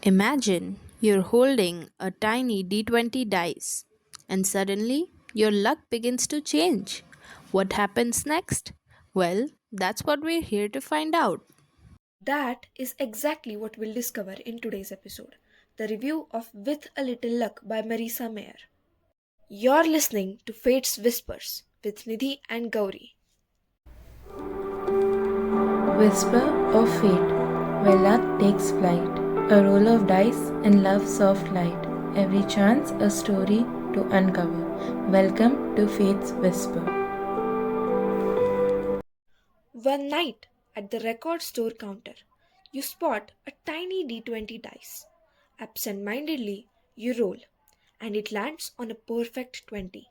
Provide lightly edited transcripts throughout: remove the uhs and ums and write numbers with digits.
Imagine you're holding a tiny D20 dice and suddenly your luck begins to change. What happens next? Well, that's what we're here to find out. That is exactly what we'll discover in today's episode, the review of With a Little Luck by Marissa Meyer. You're listening to Fate's Whispers with Nidhi and Gauri. Whisper of fate, where luck takes flight, a roll of dice and love's soft light. Every chance a story to uncover. Welcome to Fate's Whisper. One night at the record store counter, you spot a tiny D20 dice. Absent mindedly, you roll, and it lands on a perfect 20.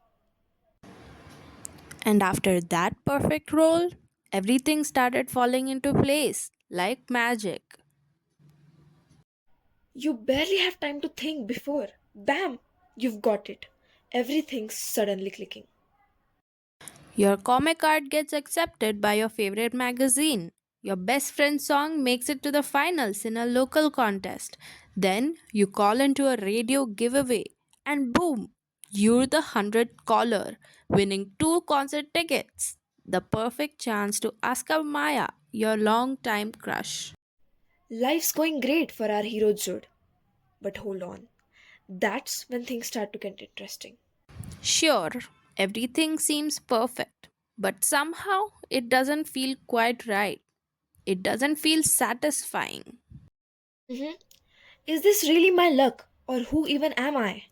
And after that perfect roll, everything started falling into place like magic. You barely have time to think before, bam, you've got it. Everything's suddenly clicking. Your comic art gets accepted by your favorite magazine. Your best friend's song makes it to the finals in a local contest. Then you call into a radio giveaway, and boom, you're the 100th caller, winning two concert tickets. The perfect chance to ask out Maya, your longtime crush. Life's going great for our hero Jude. But hold on, that's when things start to get interesting. Sure, everything seems perfect, but somehow it doesn't feel quite right. It doesn't feel satisfying. hmm Is this really my luck? Or who even am I?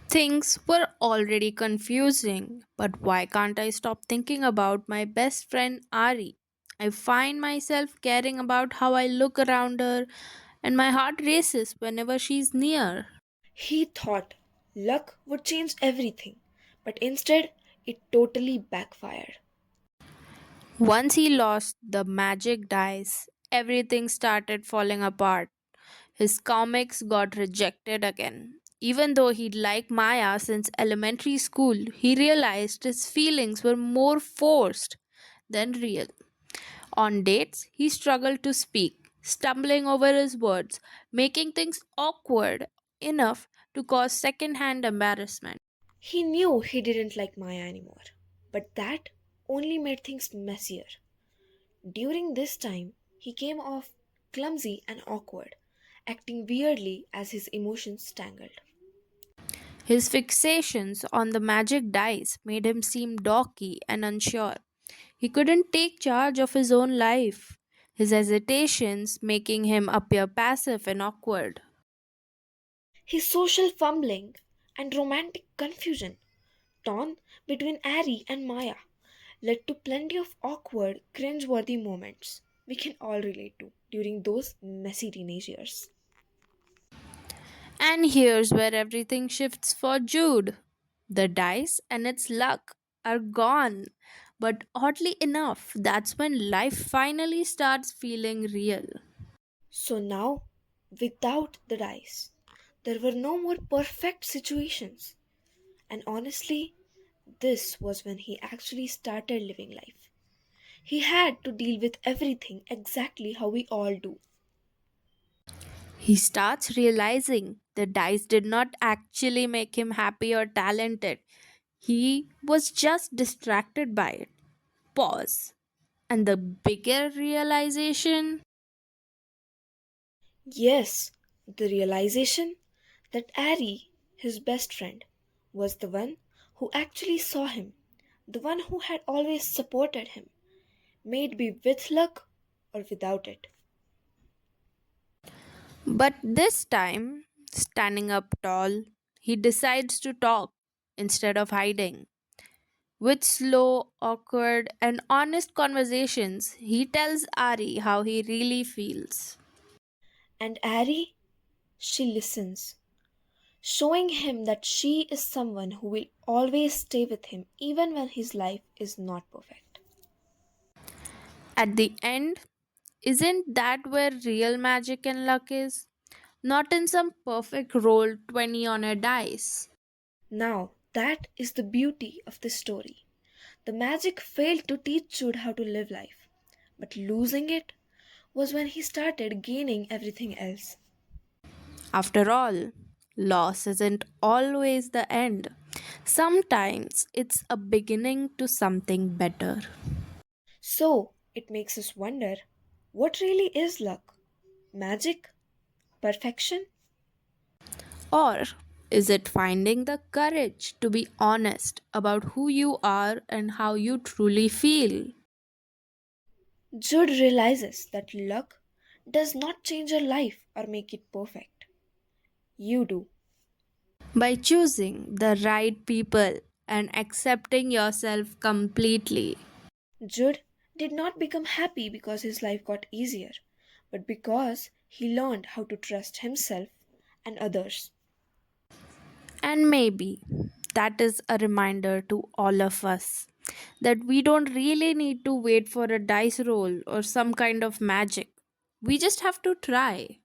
Things were already confusing, but why can't I stop thinking about my best friend Ari? I find myself caring about how I look around her, and my heart races whenever she's near. He thought luck would change everything, but instead it totally backfired. Once he lost the magic dice, everything started falling apart. His comics got rejected again. Even though he'd liked Maya since elementary school, he realized his feelings were more forced than real. On dates, he struggled to speak, stumbling over his words, making things awkward enough to cause second-hand embarrassment. He knew he didn't like Maya anymore, but that only made things messier. During this time, he came off clumsy and awkward, acting weirdly as his emotions tangled. His fixations on the magic dice made him seem docky and unsure. He couldn't take charge of his own life, his hesitations making him appear passive and awkward. His social fumbling and romantic confusion, torn between Ari and Maya, led to plenty of awkward, cringe-worthy moments we can all relate to during those messy teenage years. And here's where everything shifts for Jude. The dice and its luck are gone. But oddly enough, that's when life finally starts feeling real. So now, without the dice, there were no more perfect situations. And honestly, this was when he actually started living life. He had to deal with everything exactly how we all do. He starts realizing the dice did not actually make him happy or talented. He was just distracted by it. Pause. And the bigger realization. Yes, the realization that Ari, his best friend, was the one who actually saw him, the one who had always supported him, may it be with luck or without it. But this time, standing up tall, he decides to talk instead of hiding. With slow, awkward, and honest conversations, he tells Ari how he really feels. And Ari, she listens, showing him that she is someone who will always stay with him even when his life is not perfect. At the end, isn't that where real magic and luck is? Not in some perfect roll 20 on a dice. Now, that is the beauty of this story. The magic failed to teach Jude how to live life, but losing it was when he started gaining everything else. After all, loss isn't always the end. Sometimes it's a beginning to something better. So, it makes us wonder, what really is luck? Magic? Perfection? Or is it finding the courage to be honest about who you are and how you truly feel? Jude realizes that luck does not change your life or make it perfect. You do. By choosing the right people and accepting yourself completely. Jude did not become happy because his life got easier, but because he learned how to trust himself and others. And maybe that is a reminder to all of us that we don't really need to wait for a dice roll or some kind of magic. We just have to try.